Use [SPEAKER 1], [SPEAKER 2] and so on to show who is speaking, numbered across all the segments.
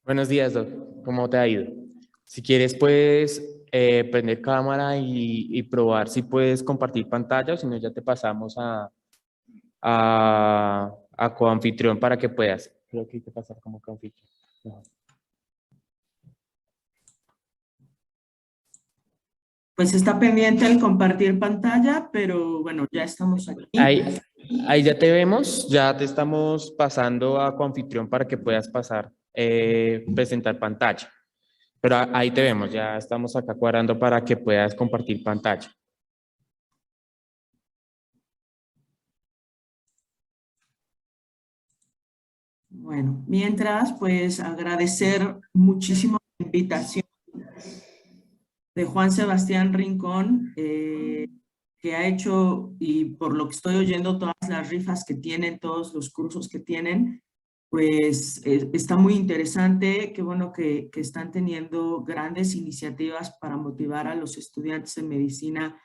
[SPEAKER 1] Buenos días, Doc. ¿Cómo te ha ido? Si quieres, puedes prender cámara y probar si puedes compartir pantalla o si no, ya te pasamos a coanfitrión para que puedas. Creo que hay que pasar como coanfitrión. Ajá.
[SPEAKER 2] Pues está pendiente el compartir pantalla, pero bueno, ya estamos aquí.
[SPEAKER 1] Ahí ya te vemos, ya te estamos pasando a coanfitrión para que puedas pasar, presentar pantalla. Pero ahí te vemos, ya estamos acá cuadrando para que puedas compartir pantalla.
[SPEAKER 2] Bueno, mientras, pues agradecer muchísimo la invitación de Juan Sebastián Rincón, que ha hecho, y por lo que estoy oyendo, todas las rifas que tienen, todos los cursos que tienen, pues está muy interesante. Qué bueno que están teniendo grandes iniciativas para motivar a los estudiantes de medicina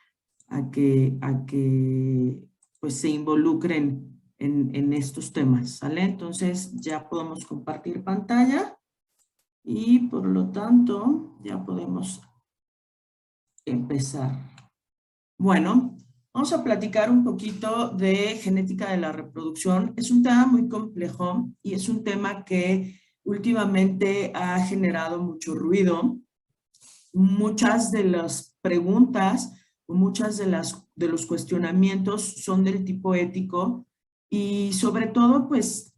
[SPEAKER 2] a que pues se involucren en estos temas, ¿sale? Entonces ya podemos compartir pantalla y por lo tanto ya podemos empezar. Bueno, vamos a platicar un poquito de genética de la reproducción. Es un tema muy complejo y es un tema que últimamente ha generado mucho ruido. Muchas de las preguntas o muchas de los cuestionamientos son del tipo ético y sobre todo pues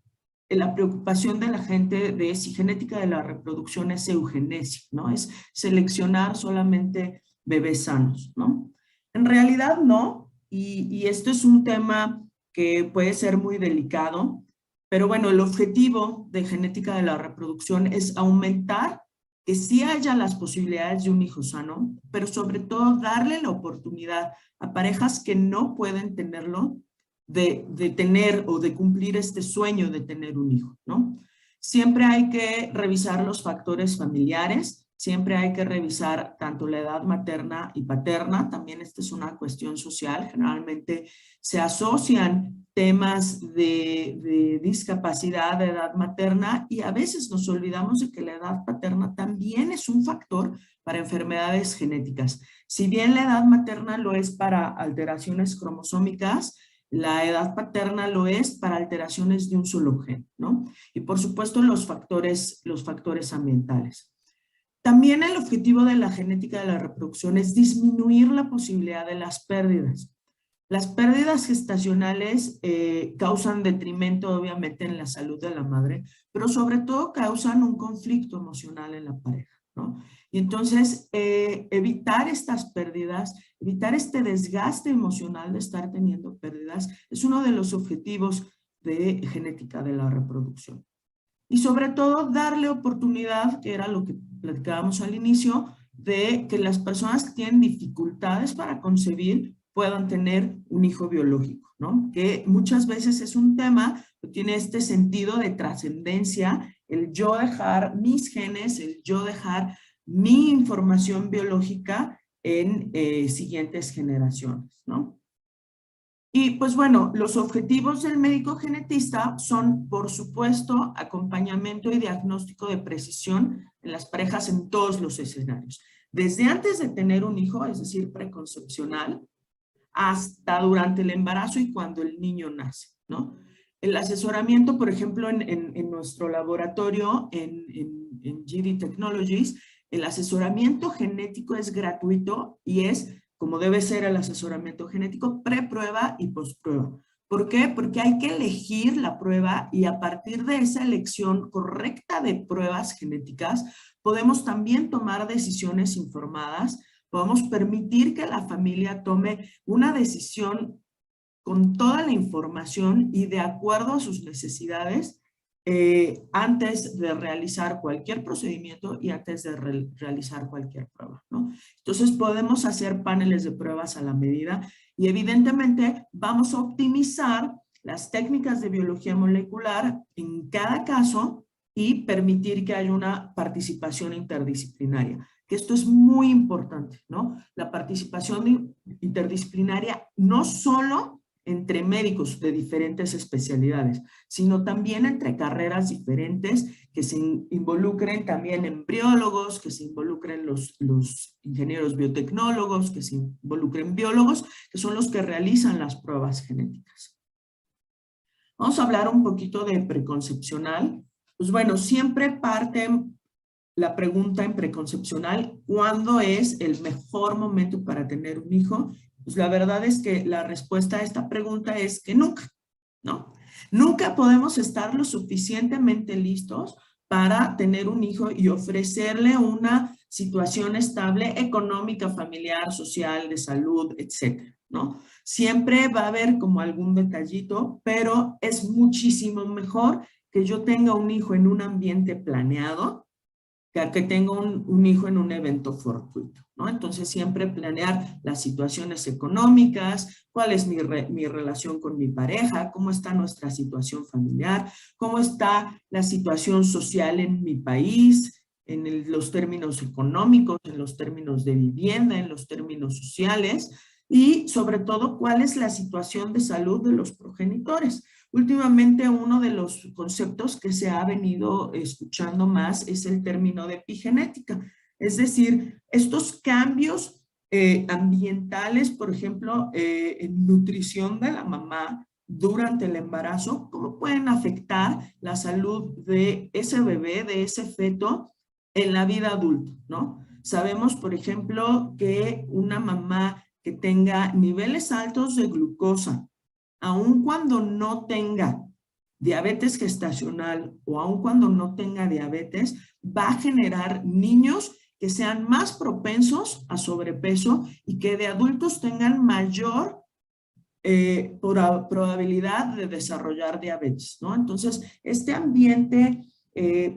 [SPEAKER 2] la preocupación de la gente de si genética de la reproducción es eugenesia, ¿no? Es seleccionar solamente bebés sanos, ¿no? En realidad no, y esto es un tema que puede ser muy delicado, pero bueno, el objetivo de genética de la reproducción es aumentar que sí haya las posibilidades de un hijo sano, pero sobre todo darle la oportunidad a parejas que no pueden tenerlo de tener o de cumplir este sueño de tener un hijo, ¿no? Siempre hay que revisar los factores familiares, siempre hay que revisar tanto la edad materna y paterna, también esta es una cuestión social, generalmente se asocian temas de discapacidad de edad materna y a veces nos olvidamos de que la edad paterna también es un factor para enfermedades genéticas. Si bien la edad materna lo es para alteraciones cromosómicas, la edad paterna lo es para alteraciones de un solo gen, ¿no? Y por supuesto los factores ambientales. También el objetivo de la genética de la reproducción es disminuir la posibilidad de las pérdidas. Las pérdidas gestacionales causan detrimento obviamente en la salud de la madre, pero sobre todo causan un conflicto emocional en la pareja, ¿no? Y entonces evitar estas pérdidas, evitar este desgaste emocional de estar teniendo pérdidas, es uno de los objetivos de genética de la reproducción. Y sobre todo darle oportunidad, que era lo que platicábamos al inicio, de que las personas que tienen dificultades para concebir puedan tener un hijo biológico, ¿no? Que muchas veces es un tema que tiene este sentido de trascendencia, el yo dejar mis genes, el yo dejar mi información biológica en siguientes generaciones, ¿no? Y pues bueno, los objetivos del médico genetista son, por supuesto, acompañamiento y diagnóstico de precisión en las parejas en todos los escenarios. Desde antes de tener un hijo, es decir, preconcepcional, hasta durante el embarazo y cuando el niño nace, ¿no? El asesoramiento, por ejemplo, en nuestro laboratorio, en GD Technologies, el asesoramiento genético es gratuito y es, como debe ser el asesoramiento genético, preprueba y postprueba. ¿Por qué? Porque hay que elegir la prueba y a partir de esa elección correcta de pruebas genéticas, podemos también tomar decisiones informadas, podemos permitir que la familia tome una decisión con toda la información y de acuerdo a sus necesidades antes de realizar cualquier procedimiento y antes de realizar cualquier prueba, ¿no? Entonces podemos hacer paneles de pruebas a la medida y evidentemente vamos a optimizar las técnicas de biología molecular en cada caso y permitir que haya una participación interdisciplinaria, que esto es muy importante, ¿no? La participación interdisciplinaria no solo entre médicos de diferentes especialidades, sino también entre carreras diferentes que se involucren también embriólogos, que se involucren los ingenieros biotecnólogos, que se involucren biólogos, que son los que realizan las pruebas genéticas. Vamos a hablar un poquito de preconcepcional. Pues bueno, siempre parte la pregunta en preconcepcional, ¿cuándo es el mejor momento para tener un hijo? Pues la verdad es que la respuesta a esta pregunta es que nunca, ¿no? Nunca podemos estar lo suficientemente listos para tener un hijo y ofrecerle una situación estable económica, familiar, social, de salud, etcétera, ¿no? Siempre va a haber como algún detallito, pero es muchísimo mejor que yo tenga un hijo en un ambiente planeado que tenga un hijo en un evento fortuito, ¿no? Entonces siempre planear las situaciones económicas, cuál es mi relación con mi pareja, cómo está nuestra situación familiar, cómo está la situación social en mi país, en los términos económicos, en los términos de vivienda, en los términos sociales y sobre todo cuál es la situación de salud de los progenitores. Últimamente uno de los conceptos que se ha venido escuchando más es el término de epigenética. Es decir, estos cambios ambientales, por ejemplo, en nutrición de la mamá durante el embarazo, ¿cómo pueden afectar la salud de ese bebé, de ese feto en la vida adulta, ¿no? Sabemos, por ejemplo, que una mamá que tenga niveles altos de glucosa, aun cuando no tenga diabetes gestacional o aun cuando no tenga diabetes, va a generar niños que sean más propensos a sobrepeso y que de adultos tengan mayor probabilidad de desarrollar diabetes, ¿no? Entonces, este ambiente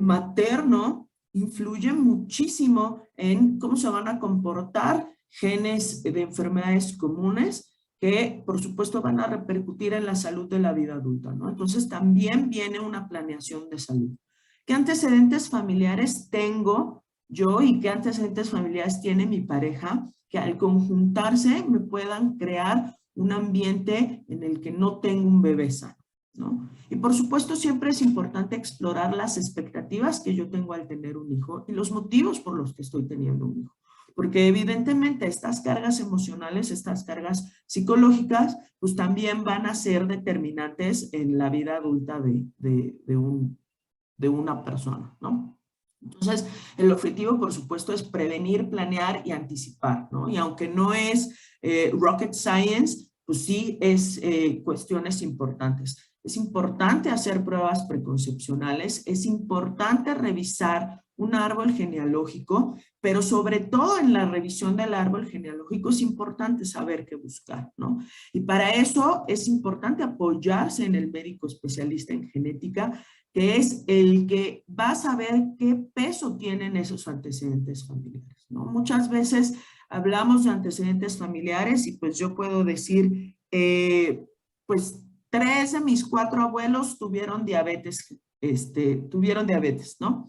[SPEAKER 2] materno influye muchísimo en cómo se van a comportar genes de enfermedades comunes que por supuesto van a repercutir en la salud de la vida adulta, ¿no? Entonces también viene una planeación de salud. ¿Qué antecedentes familiares tengo yo y qué antecedentes familiares tiene mi pareja que al conjuntarse me puedan crear un ambiente en el que no tengo un bebé sano, ¿no? Y por supuesto siempre es importante explorar las expectativas que yo tengo al tener un hijo y los motivos por los que estoy teniendo un hijo. Porque evidentemente estas cargas emocionales, estas cargas psicológicas, pues también van a ser determinantes en la vida adulta de una persona, ¿no? Entonces, el objetivo, por supuesto, es prevenir, planear y anticipar, ¿no? Y aunque no es rocket science, pues sí es cuestiones importantes. Es importante hacer pruebas preconcepcionales, es importante revisar un árbol genealógico, pero sobre todo en la revisión del árbol genealógico es importante saber qué buscar, ¿no? Y para eso es importante apoyarse en el médico especialista en genética, que es el que va a saber qué peso tienen esos antecedentes familiares, ¿no? Muchas veces hablamos de antecedentes familiares y pues yo puedo decir, pues 3 de mis 4 abuelos tuvieron diabetes, ¿no?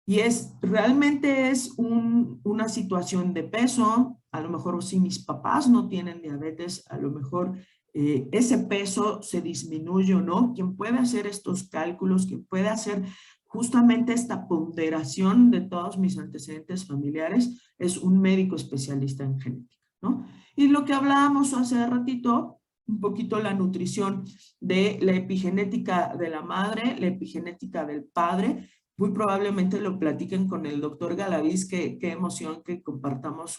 [SPEAKER 2] Y realmente es una situación de peso, a lo mejor si mis papás no tienen diabetes, a lo mejor ese peso se disminuye o no. Quien puede hacer estos cálculos, quien puede hacer justamente esta ponderación de todos mis antecedentes familiares es un médico especialista en genética, ¿no? Y lo que hablábamos hace ratito, un poquito la nutrición de la epigenética de la madre, la epigenética del padre. Muy probablemente lo platiquen con el doctor Galaviz, qué emoción que compartamos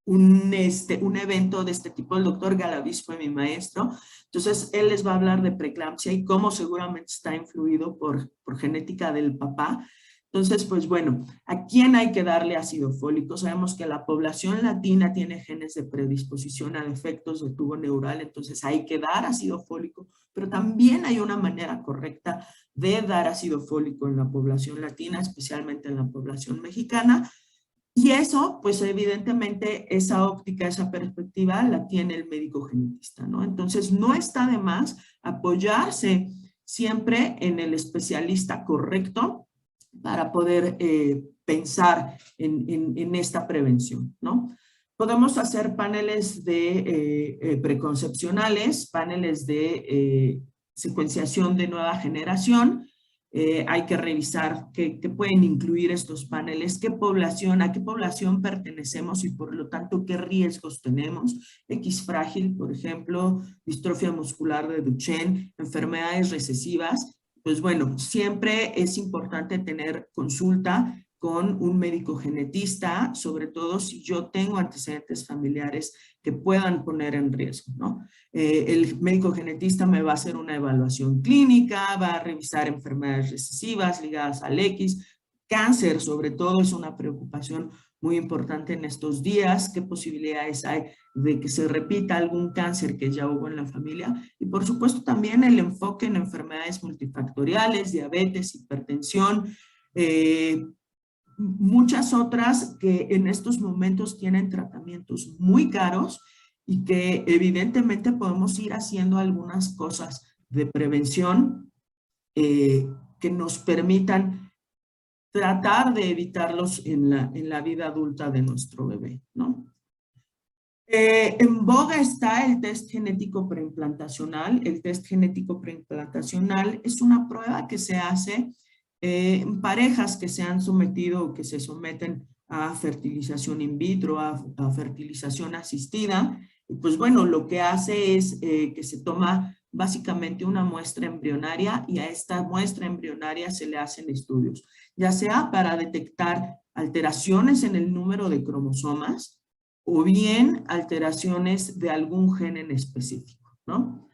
[SPEAKER 2] un evento de este tipo. El doctor Galaviz fue mi maestro, entonces él les va a hablar de preeclampsia y cómo seguramente está influido por genética del papá. Entonces, pues bueno, ¿a quién hay que darle ácido fólico? Sabemos que la población latina tiene genes de predisposición a defectos de tubo neural, entonces hay que dar ácido fólico, pero también hay una manera correcta de dar ácido fólico en la población latina, especialmente en la población mexicana. Y eso, pues evidentemente, esa óptica, esa perspectiva la tiene el médico genetista, ¿no? Entonces, no está de más apoyarse siempre en el especialista correcto para poder pensar en esta prevención, ¿no? Podemos hacer paneles de preconcepcionales, paneles de secuenciación de nueva generación, hay que revisar qué pueden incluir estos paneles, a qué población pertenecemos y por lo tanto qué riesgos tenemos. X frágil, por ejemplo, distrofia muscular de Duchenne, enfermedades recesivas. Pues bueno, siempre es importante tener consulta con un médico genetista, sobre todo si yo tengo antecedentes familiares que puedan poner en riesgo, ¿no? El médico genetista me va a hacer una evaluación clínica, va a revisar enfermedades recesivas ligadas al X, cáncer sobre todo es una preocupación muy importante en estos días, qué posibilidades hay de que se repita algún cáncer que ya hubo en la familia y por supuesto también el enfoque en enfermedades multifactoriales, diabetes, hipertensión, muchas otras que en estos momentos tienen tratamientos muy caros y que evidentemente podemos ir haciendo algunas cosas de prevención que nos permitan tratar de evitarlos en la vida adulta de nuestro bebé, ¿no? En boga está el test genético preimplantacional. El test genético preimplantacional es una prueba que se hace en parejas que se han sometido o que se someten a fertilización in vitro, a fertilización asistida. Y pues bueno, lo que hace es que se toma básicamente una muestra embrionaria y a esta muestra embrionaria se le hacen estudios, ya sea para detectar alteraciones en el número de cromosomas, o bien alteraciones de algún gen en específico, ¿no?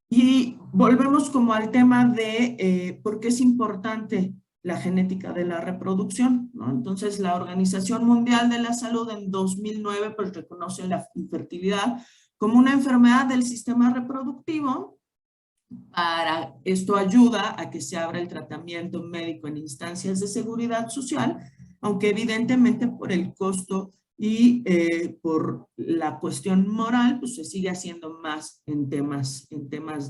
[SPEAKER 2] Y volvemos como al tema de por qué es importante la genética de la reproducción, ¿no? Entonces, la Organización Mundial de la Salud en 2009 pues reconoce la infertilidad como una enfermedad del sistema reproductivo. Esto ayuda a que se abra el tratamiento médico en instancias de seguridad social, aunque evidentemente por el costo y por la cuestión moral, pues se sigue haciendo más en temas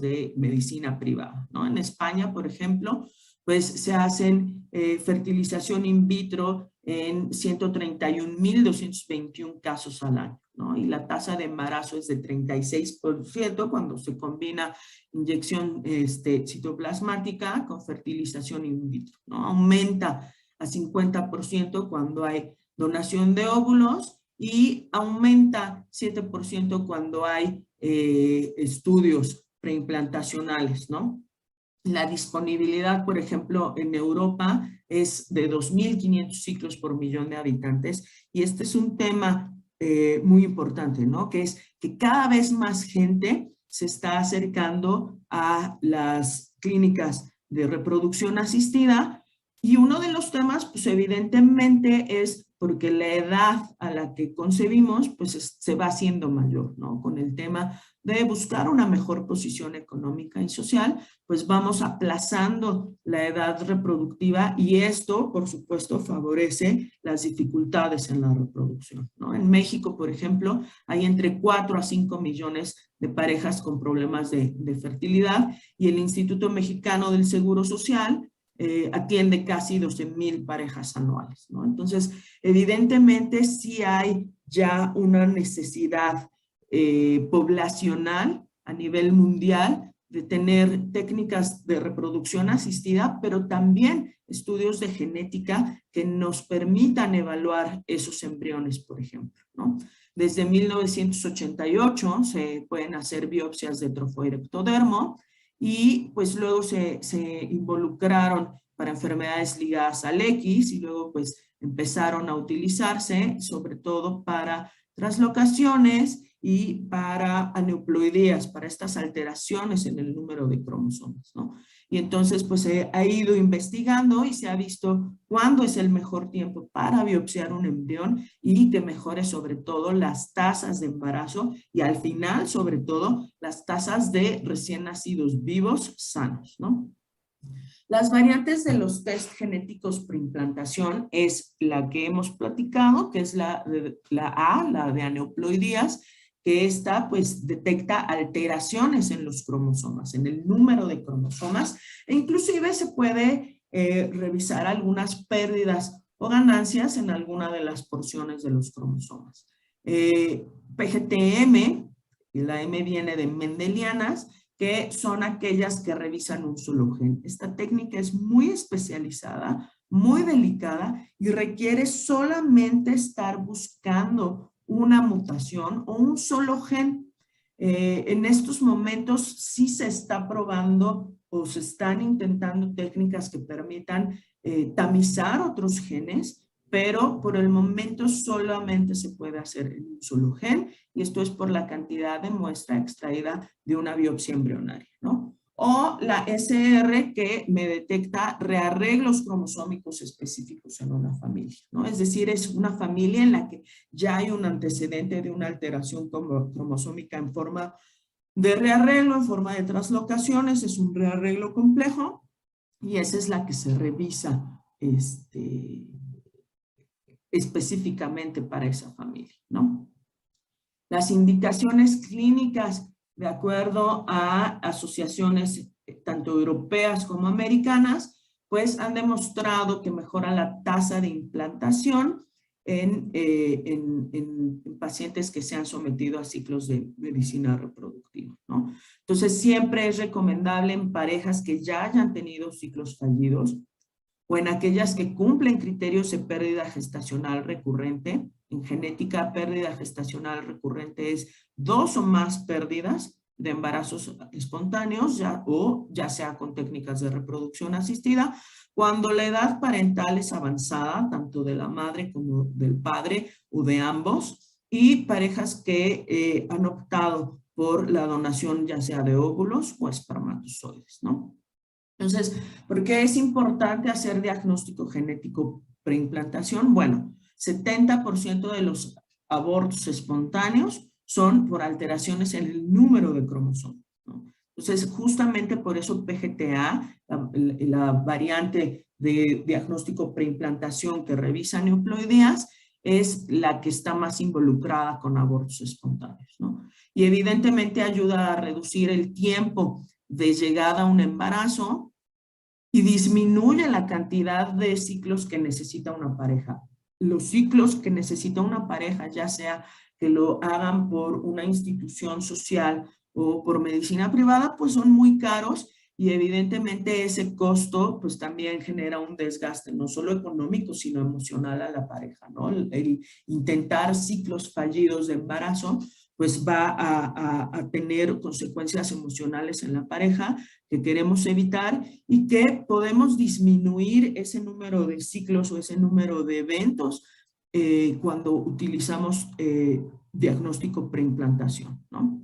[SPEAKER 2] de medicina privada, ¿no? En España, por ejemplo, pues se hacen fertilización in vitro en 131.221 casos al año, ¿no? Y la tasa de embarazo es de 36% cuando se combina inyección citoplasmática con fertilización in vitro, ¿no? Aumenta a 50% cuando hay donación de óvulos y aumenta 7% cuando hay estudios preimplantacionales, ¿no? La disponibilidad, por ejemplo, en Europa es de 2.500 ciclos por millón de habitantes y este es un tema muy importante, ¿no? Que es que cada vez más gente se está acercando a las clínicas de reproducción asistida y uno de los temas, pues evidentemente es porque la edad a la que concebimos, pues se va haciendo mayor, ¿no? Con el tema de buscar una mejor posición económica y social, pues vamos aplazando la edad reproductiva y esto, por supuesto, favorece las dificultades en la reproducción, ¿no? En México, por ejemplo, hay entre 4 a 5 millones de parejas con problemas de fertilidad y el Instituto Mexicano del Seguro Social atiende casi 12,000 parejas anuales, ¿no? Entonces, evidentemente sí hay ya una necesidad poblacional a nivel mundial de tener técnicas de reproducción asistida, pero también estudios de genética que nos permitan evaluar esos embriones, por ejemplo, ¿no? Desde 1988 se pueden hacer biopsias de trofoirectodermo y pues luego se involucraron para enfermedades ligadas al X y luego pues empezaron a utilizarse sobre todo para translocaciones y para aneuploidías, para estas alteraciones en el número de cromosomas, ¿no? Y entonces pues se ha ido investigando y se ha visto cuándo es el mejor tiempo para biopsiar un embrión y que mejore sobre todo las tasas de embarazo y al final sobre todo las tasas de recién nacidos vivos sanos, ¿no? Las variantes de los test genéticos preimplantación es la que hemos platicado, que es la A, la de aneuploidías, que esta pues detecta alteraciones en los cromosomas, en el número de cromosomas, e inclusive se puede revisar algunas pérdidas o ganancias en alguna de las porciones de los cromosomas. PGTM, la M viene de mendelianas, que son aquellas que revisan un solo gen. Esta técnica es muy especializada, muy delicada y requiere solamente estar buscando una mutación o un solo gen. En estos momentos sí se está probando o se están intentando técnicas que permitan tamizar otros genes, pero por el momento solamente se puede hacer en un solo gen y esto es por la cantidad de muestra extraída de una biopsia embrionaria, ¿no? O la SR que me detecta rearreglos cromosómicos específicos en una familia, ¿no? Es decir, es una familia en la que ya hay un antecedente de una alteración cromosómica en forma de rearreglo, en forma de translocaciones, es un rearreglo complejo y esa es la que se revisa específicamente para esa familia, ¿no? Las indicaciones clínicas, de acuerdo a asociaciones tanto europeas como americanas, pues han demostrado que mejora la tasa de implantación en pacientes que se han sometido a ciclos de medicina reproductiva, ¿no? Entonces, siempre es recomendable en parejas que ya hayan tenido ciclos fallidos o en aquellas que cumplen criterios de pérdida gestacional recurrente. En genética, pérdida gestacional recurrente es 2 o más pérdidas de embarazos espontáneos, ya sea con técnicas de reproducción asistida, cuando la edad parental es avanzada, tanto de la madre como del padre o de ambos, y parejas que han optado por la donación ya sea de óvulos o espermatozoides, ¿no? Entonces, ¿por qué es importante hacer diagnóstico genético preimplantación? Bueno, 70% de los abortos espontáneos son por alteraciones en el número de cromosomas, ¿no? Entonces, justamente por eso PGTA, la variante de diagnóstico preimplantación que revisa neuploideas, es la que está más involucrada con abortos espontáneos, ¿no? Y evidentemente ayuda a reducir el tiempo de llegada a un embarazo y disminuye la cantidad de ciclos que necesita una pareja. Los ciclos que necesita una pareja, ya sea que lo hagan por una institución social o por medicina privada, pues son muy caros y evidentemente ese costo pues también genera un desgaste, no solo económico, sino emocional a la pareja, ¿no? El intentar ciclos fallidos de embarazo pues va a tener consecuencias emocionales en la pareja que queremos evitar y que podemos disminuir ese número de ciclos o ese número de eventos cuando utilizamos diagnóstico preimplantación, ¿no?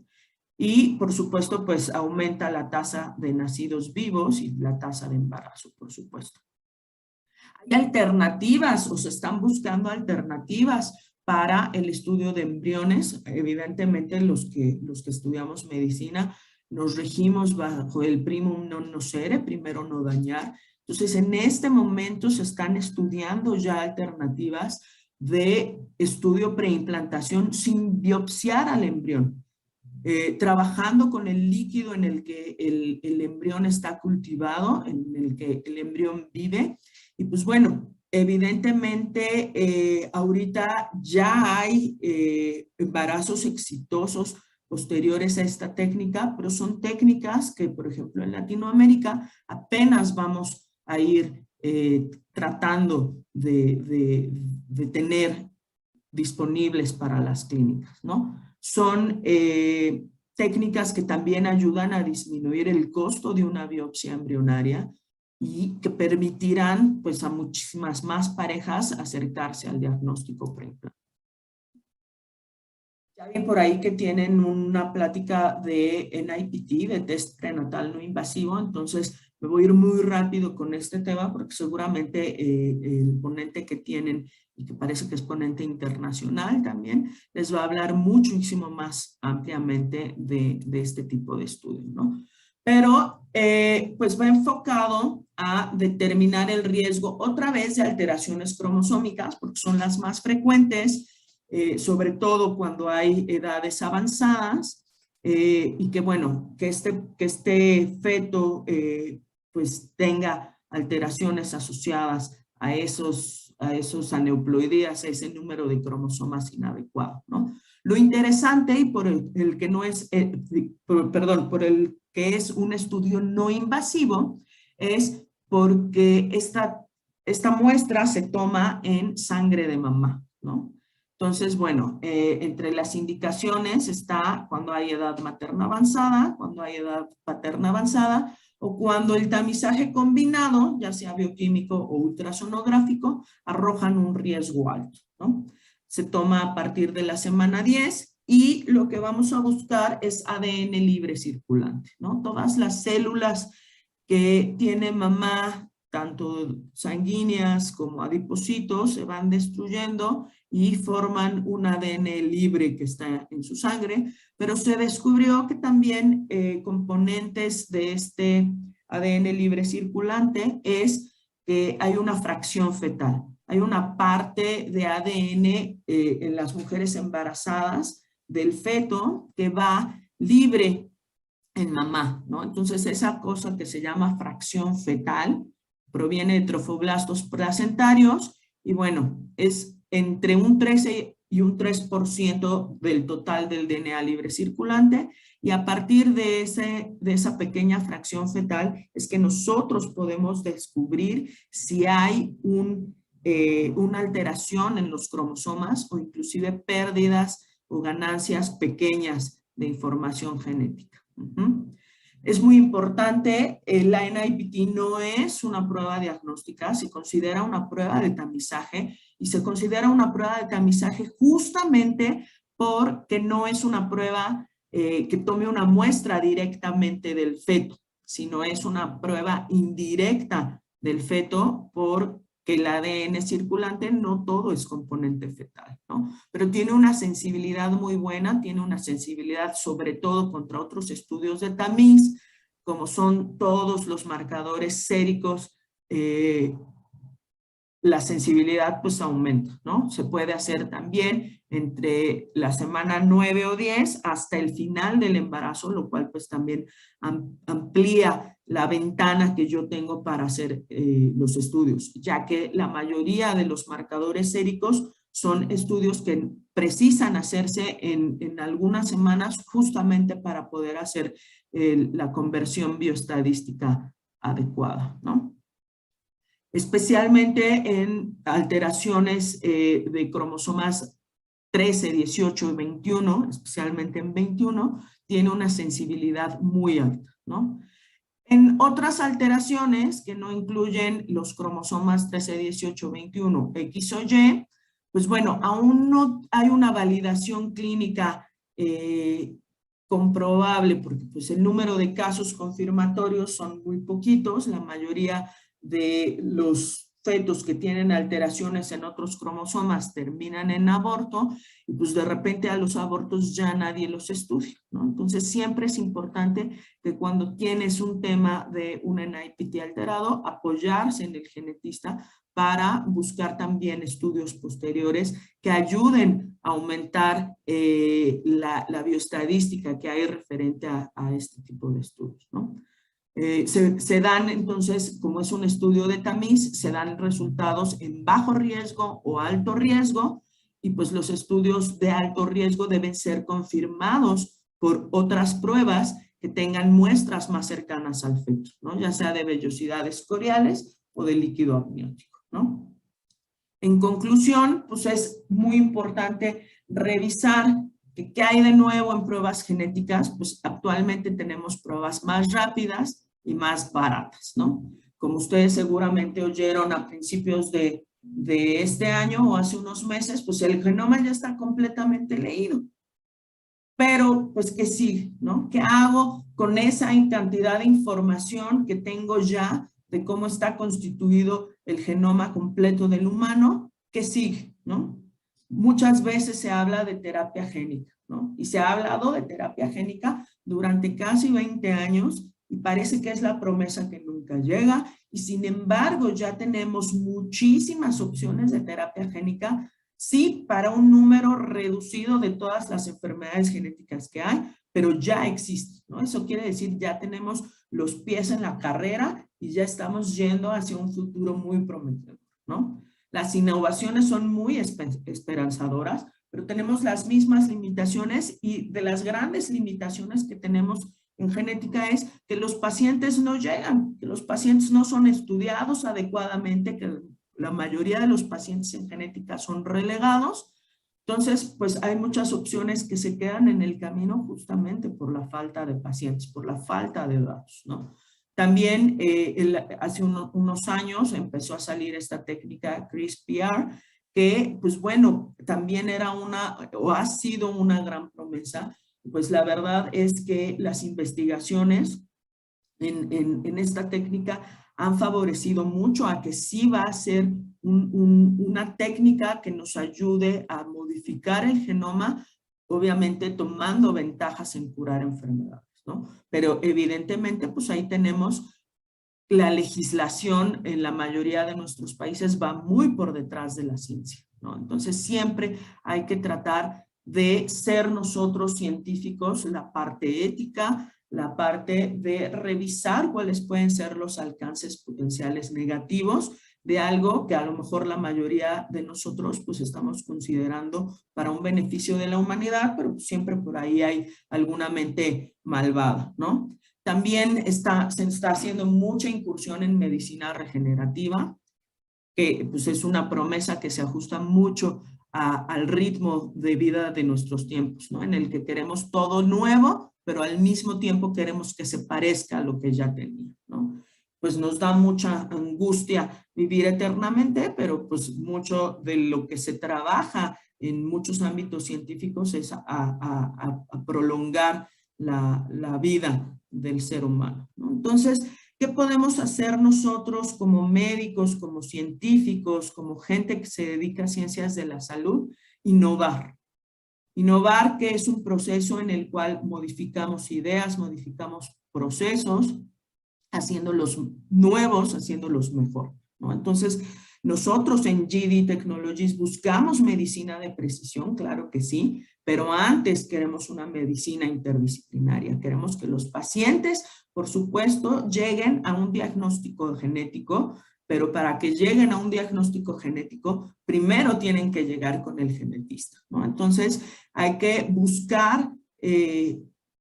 [SPEAKER 2] Y, por supuesto, pues aumenta la tasa de nacidos vivos y la tasa de embarazo, por supuesto. Hay alternativas o se están buscando alternativas para el estudio de embriones. Evidentemente, los que estudiamos medicina nos regimos bajo el primum non nocere, primero no dañar. Entonces, en este momento se están estudiando ya alternativas de estudio preimplantación sin biopsiar al embrión. Trabajando con el líquido en el que el embrión está cultivado, en el que el embrión vive. Y pues bueno, evidentemente ahorita ya hay embarazos exitosos posteriores a esta técnica, pero son técnicas que, por ejemplo, en Latinoamérica apenas vamos a ir tratando de tener disponibles para las clínicas, ¿no? Son técnicas que también ayudan a disminuir el costo de una biopsia embrionaria y que permitirán pues a muchísimas más parejas acercarse al diagnóstico preimplantatorio. Ya vi por ahí que tienen una plática de NIPT, de test prenatal no invasivo, entonces me voy a ir muy rápido con este tema porque seguramente el ponente que tienen y que parece que es ponente internacional también, les va a hablar muchísimo más ampliamente de este tipo de estudios, ¿no? Pero pues va enfocado a determinar el riesgo otra vez de alteraciones cromosómicas porque son las más frecuentes, sobre todo cuando hay edades avanzadas y que bueno, que este feto pues tenga alteraciones asociadas a esos aneuploideas, a ese número de cromosomas inadecuado, ¿no? Lo interesante y por el que no es, por el que es un estudio no invasivo, es porque esta muestra se toma en sangre de mamá, ¿no? Entonces, bueno, entre las indicaciones está cuando hay edad materna avanzada, cuando hay edad paterna avanzada, o cuando el tamizaje combinado, ya sea bioquímico o ultrasonográfico, arrojan un riesgo alto, ¿no? Se toma a partir de la semana 10 y lo que vamos a buscar es ADN libre circulante, ¿no? Todas las células que tiene mamá, tanto sanguíneas como adipocitos, se van destruyendo y forman un ADN libre que está en su sangre, pero se descubrió que también componentes de este ADN libre circulante es que hay una fracción fetal. Hay una parte de ADN en las mujeres embarazadas del feto que va libre en mamá, ¿no? Entonces esa cosa que se llama fracción fetal proviene de trofoblastos placentarios y bueno, es entre un 13 y un 3% del total del DNA libre circulante y a partir de esa pequeña fracción fetal es que nosotros podemos descubrir si hay una alteración en los cromosomas o inclusive pérdidas o ganancias pequeñas de información genética. Es muy importante, la NIPT no es una prueba diagnóstica, se considera una prueba de tamizaje y se considera una prueba de tamizaje justamente porque no es una prueba que tome una muestra directamente del feto, sino es una prueba indirecta del feto porque el ADN circulante no todo es componente fetal, ¿no? Pero tiene una sensibilidad muy buena, tiene una sensibilidad sobre todo contra otros estudios de tamiz, como son todos los marcadores séricos, la sensibilidad pues aumenta, ¿no? Se puede hacer también entre la semana 9 o 10 hasta el final del embarazo, lo cual pues también amplía la ventana que yo tengo para hacer los estudios, ya que la mayoría de los marcadores séricos son estudios que precisan hacerse en algunas semanas justamente para poder hacer la conversión bioestadística adecuada, ¿no? Especialmente en alteraciones de cromosomas 13, 18 y 21, especialmente en 21, tiene una sensibilidad muy alta, ¿no? En otras alteraciones que no incluyen los cromosomas 13, 18, 21, X o Y, pues bueno, aún no hay una validación clínica comprobable porque pues el número de casos confirmatorios son muy poquitos, la mayoría de los fetos que tienen alteraciones en otros cromosomas terminan en aborto y pues de repente a los abortos ya nadie los estudia, ¿no? Entonces siempre es importante que cuando tienes un tema de un NIPT alterado, apoyarse en el genetista para buscar también estudios posteriores que ayuden a aumentar la bioestadística que hay referente a este tipo de estudios, ¿no? Se dan entonces, como es un estudio de tamiz, se dan resultados en bajo riesgo o alto riesgo y pues los estudios de alto riesgo deben ser confirmados por otras pruebas que tengan muestras más cercanas al feto, ¿no? Ya sea de vellosidades coriales o de líquido amniótico, ¿no? En conclusión, pues es muy importante revisar qué hay de nuevo en pruebas genéticas. Pues actualmente tenemos pruebas más rápidas y más baratas, ¿no? Como ustedes seguramente oyeron a principios de este año o hace unos meses, pues el genoma ya está completamente leído. Pero, pues, ¿qué sigue, no? ¿Qué hago con esa cantidad de información que tengo ya de cómo está constituido el genoma completo del humano? ¿Qué sigue, no? Muchas veces se habla de terapia génica, ¿no? Y se ha hablado de terapia génica durante casi 20 años y parece que es la promesa que nunca llega y sin embargo ya tenemos muchísimas opciones de terapia génica, sí, para un número reducido de todas las enfermedades genéticas que hay, pero ya existe, ¿no? Eso quiere decir ya tenemos los pies en la carrera y ya estamos yendo hacia un futuro muy prometedor, ¿no? Las innovaciones son muy esperanzadoras, pero tenemos las mismas limitaciones, y de las grandes limitaciones que tenemos en genética es que los pacientes no llegan, que los pacientes no son estudiados adecuadamente, que la mayoría de los pacientes en genética son relegados. Entonces, pues hay muchas opciones que se quedan en el camino justamente por la falta de pacientes, por la falta de datos, ¿no? También hace unos años empezó a salir esta técnica CRISPR, que pues bueno, también era o ha sido una gran promesa. Pues la verdad es que las investigaciones en esta técnica han favorecido mucho a que sí va a ser una técnica que nos ayude a modificar el genoma, obviamente tomando ventajas en curar enfermedades, ¿no? Pero evidentemente, pues ahí tenemos la legislación en la mayoría de nuestros países va muy por detrás de la ciencia, ¿no? Entonces siempre hay que tratar de ser nosotros científicos, la parte ética, la parte de revisar cuáles pueden ser los alcances potenciales negativos de algo que a lo mejor la mayoría de nosotros pues estamos considerando para un beneficio de la humanidad, pero siempre por ahí hay alguna mente malvada, ¿no? También se está haciendo mucha incursión en medicina regenerativa, que pues es una promesa que se ajusta mucho al ritmo de vida de nuestros tiempos, ¿no? En el que queremos todo nuevo, pero al mismo tiempo queremos que se parezca a lo que ya tenía, ¿no? Pues nos da mucha angustia vivir eternamente, pero pues mucho de lo que se trabaja en muchos ámbitos científicos es a prolongar la vida del ser humano, ¿no? Entonces, ¿qué podemos hacer nosotros como médicos, como científicos, como gente que se dedica a ciencias de la salud? Innovar. Innovar, que es un proceso en el cual modificamos ideas, modificamos procesos, haciéndolos nuevos, haciéndolos mejor, ¿no? Entonces, nosotros en GD Technologies buscamos medicina de precisión, claro que sí, pero antes queremos una medicina interdisciplinaria. Queremos que los pacientes, por supuesto, lleguen a un diagnóstico genético, pero para que lleguen a un diagnóstico genético, primero tienen que llegar con el genetista, ¿no? Entonces, hay que buscar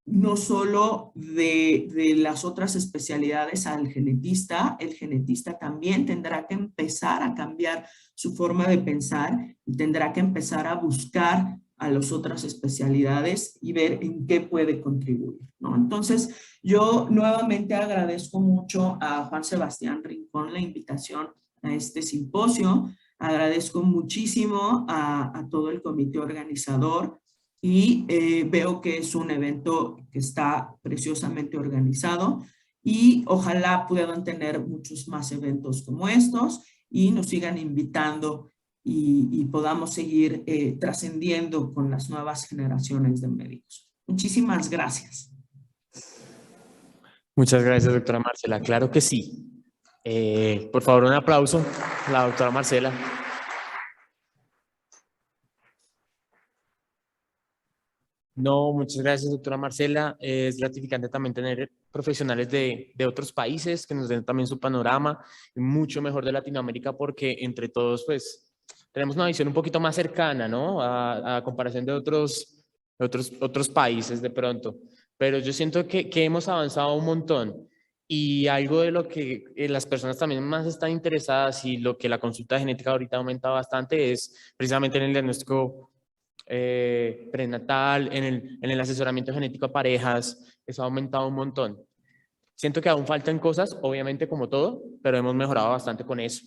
[SPEAKER 2] no solo de las otras especialidades al genetista, el genetista también tendrá que empezar a cambiar su forma de pensar y tendrá que empezar a buscar a las otras especialidades y ver en qué puede contribuir, ¿no? Entonces, yo nuevamente agradezco mucho a Juan Sebastián Rincón la invitación a este simposio, agradezco muchísimo a todo el comité organizador, y veo que es un evento que está preciosamente organizado y ojalá puedan tener muchos más eventos como estos y nos sigan invitando y podamos seguir trascendiendo con las nuevas generaciones de médicos. Muchísimas gracias.
[SPEAKER 1] Muchas gracias, doctora Marcela. Claro que sí. Por favor, un aplauso a la doctora Marcela. No, muchas gracias, doctora Marcela. Es gratificante también tener profesionales de otros países que nos den también su panorama, mucho mejor de Latinoamérica, porque entre todos, pues, tenemos una visión un poquito más cercana, ¿no? A comparación de otros países de pronto. Pero yo siento que hemos avanzado un montón. Y algo de lo que las personas también más están interesadas y lo que la consulta genética ahorita aumenta bastante es precisamente en el diagnóstico prenatal, en el asesoramiento genético a parejas. Eso ha aumentado un montón. Siento que aún faltan cosas, obviamente como todo, pero hemos mejorado bastante con eso.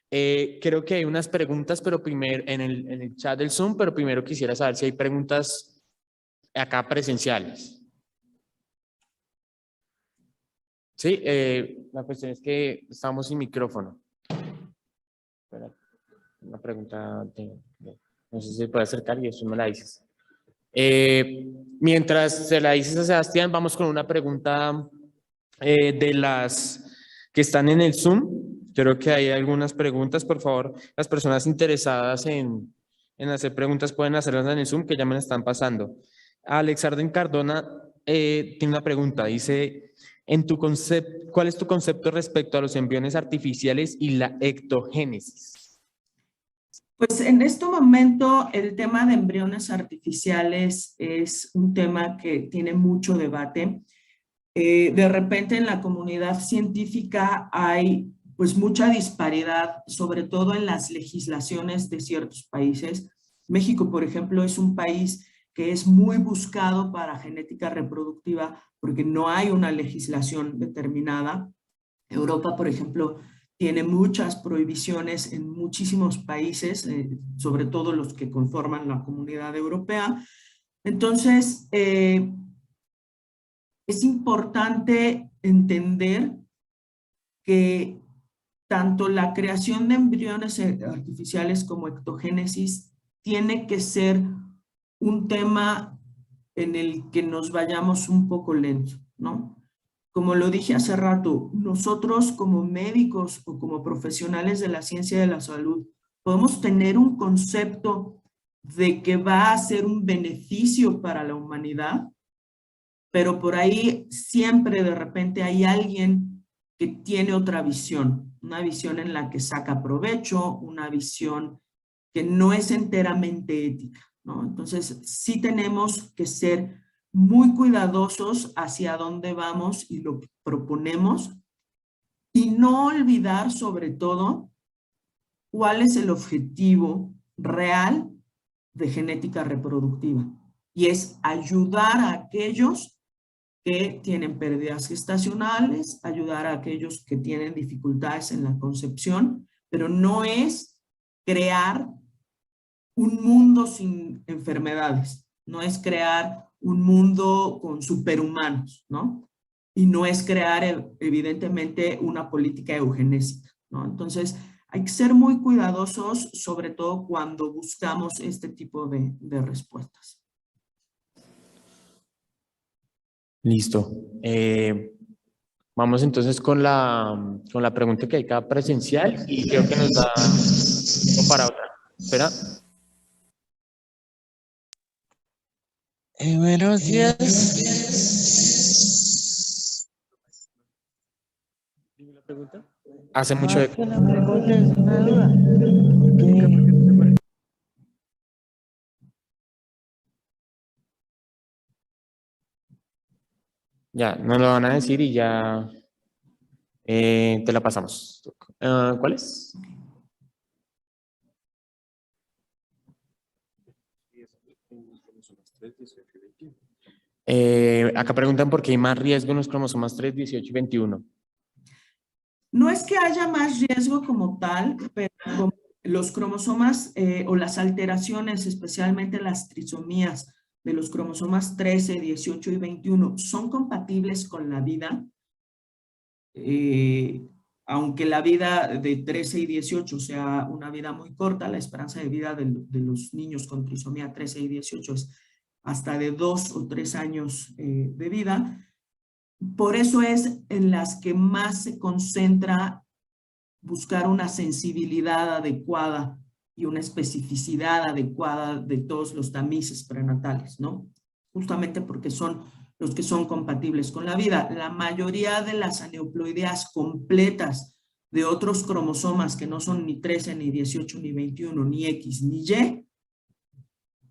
[SPEAKER 1] Creo que hay unas preguntas, pero primero en el chat del Zoom, pero primero quisiera saber si hay preguntas acá presenciales. Sí, la cuestión es que estamos sin micrófono. Espera, una pregunta, no sé si se puede acercar y eso me la dices. Mientras se la dices a Sebastián, vamos con una pregunta de las que están en el Zoom. Creo que hay algunas preguntas, por favor. Las personas interesadas en hacer preguntas pueden hacerlas en el Zoom, que ya me la están pasando. Alex Arden Cardona tiene una pregunta. Dice, ¿cuál es tu concepto respecto a los embriones artificiales y la ectogénesis?
[SPEAKER 2] Pues en este momento el tema de embriones artificiales es un tema que tiene mucho debate. De repente en la comunidad científica hay pues mucha disparidad, sobre todo en las legislaciones de ciertos países. México, por ejemplo, es un país que es muy buscado para genética reproductiva porque no hay una legislación determinada. Europa, por ejemplo, tiene muchas prohibiciones en muchísimos países, sobre todo los que conforman la Comunidad Europea. Entonces, es importante entender que tanto la creación de embriones artificiales como ectogénesis tiene que ser un tema en el que nos vayamos un poco lento, ¿no? Como lo dije hace rato, nosotros como médicos o como profesionales de la ciencia de la salud podemos tener un concepto de que va a ser un beneficio para la humanidad, pero por ahí siempre de repente hay alguien que tiene otra visión, una visión en la que saca provecho, una visión que no es enteramente ética, ¿no? Entonces sí tenemos que ser muy cuidadosos hacia dónde vamos y lo que proponemos y no olvidar sobre todo cuál es el objetivo real de genética reproductiva y es ayudar a aquellos que tienen pérdidas gestacionales, ayudar a aquellos que tienen dificultades en la concepción, pero no es crear un mundo sin enfermedades, no es crear un mundo con superhumanos, ¿no? Y no es crear, evidentemente, una política eugenésica, ¿no? Entonces, hay que ser muy cuidadosos, sobre todo cuando buscamos este tipo de respuestas.
[SPEAKER 1] Listo. Vamos entonces con la pregunta que hay cada presencial y creo que nos da tiempo para otra. Espera.
[SPEAKER 3] Buenos días.
[SPEAKER 1] Dime la pregunta. Hace mucho eco.
[SPEAKER 3] La pregunta es una duda. ¿Qué?
[SPEAKER 1] Ya, nos lo van a decir y ya te la pasamos. ¿Cuál es? Acá preguntan por qué hay más riesgo en los cromosomas 3, 18 y 21.
[SPEAKER 2] No es que haya más riesgo como tal, pero los cromosomas o las alteraciones, especialmente las trisomías de los cromosomas 13, 18 y 21, son compatibles con la vida, aunque la vida de 13 y 18 sea una vida muy corta, la esperanza de vida de los niños con trisomía 13 y 18 es hasta de 2 o 3 años de vida. Por eso es en las que más se concentra buscar una sensibilidad adecuada y una especificidad adecuada de todos los tamices prenatales, ¿no? Justamente porque son los que son compatibles con la vida. La mayoría de las aneuploideas completas de otros cromosomas que no son ni 13, ni 18, ni 21, ni X, ni Y,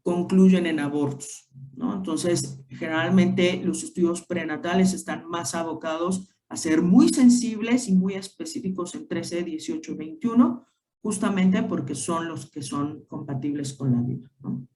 [SPEAKER 2] concluyen en abortos, ¿no? Entonces, generalmente los estudios prenatales están más abocados a ser muy sensibles y muy específicos en 13, 18 y 21, justamente porque son los que son compatibles con la vida, ¿no?